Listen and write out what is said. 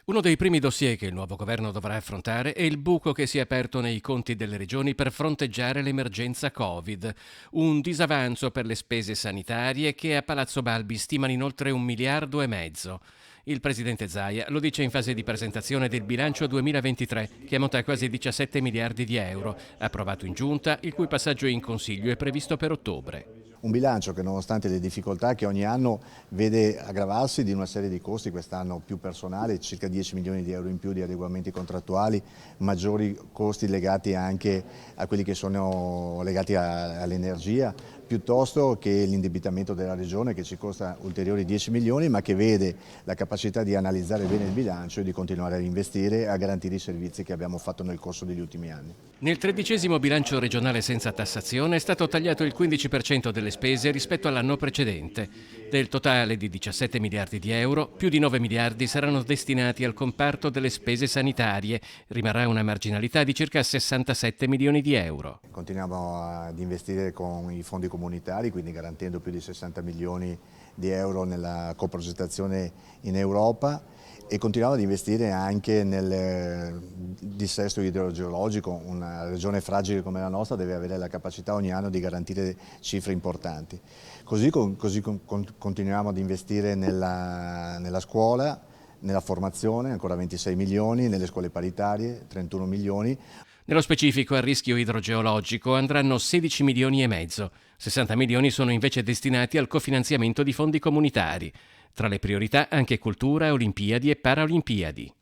Uno dei primi dossier che il nuovo governo dovrà affrontare è il buco che si è aperto nei conti delle regioni per fronteggiare l'emergenza Covid, un disavanzo per le spese sanitarie che a Palazzo Balbi stimano in oltre 1,5 miliardi. Il presidente Zaia lo dice in fase di presentazione del bilancio 2023, che ammonta a quasi 17 miliardi di euro, approvato in giunta, il cui passaggio in Consiglio è previsto per ottobre. Un bilancio che, nonostante le difficoltà che ogni anno vede aggravarsi di una serie di costi, quest'anno più personale, circa 10 milioni di euro in più di adeguamenti contrattuali, maggiori costi legati anche a quelli che sono legati all'energia, piuttosto che l'indebitamento della regione che ci costa ulteriori 10 milioni, ma che vede la capacità di analizzare bene il bilancio e di continuare a investire e a garantire i servizi che abbiamo fatto nel corso degli ultimi anni. Nel 13° bilancio regionale senza tassazione è stato tagliato il 15% delle spese rispetto all'anno precedente. Del totale di 17 miliardi di euro, più di 9 miliardi saranno destinati al comparto delle spese sanitarie. Rimarrà una marginalità di circa 67 milioni di euro. Continuiamo ad investire con i fondi comunitari, quindi garantendo più di 60 milioni di euro nella coprogettazione in Europa, e continuiamo ad investire anche nel dissesto idrogeologico. Una regione fragile come la nostra deve avere la capacità ogni anno di garantire cifre importanti. Così continuiamo ad investire nella scuola, nella formazione, ancora 26 milioni, nelle scuole paritarie, 31 milioni. Nello specifico al rischio idrogeologico andranno 16 milioni e mezzo. 60 milioni sono invece destinati al cofinanziamento di fondi comunitari. Tra le priorità anche cultura, Olimpiadi e Paralimpiadi.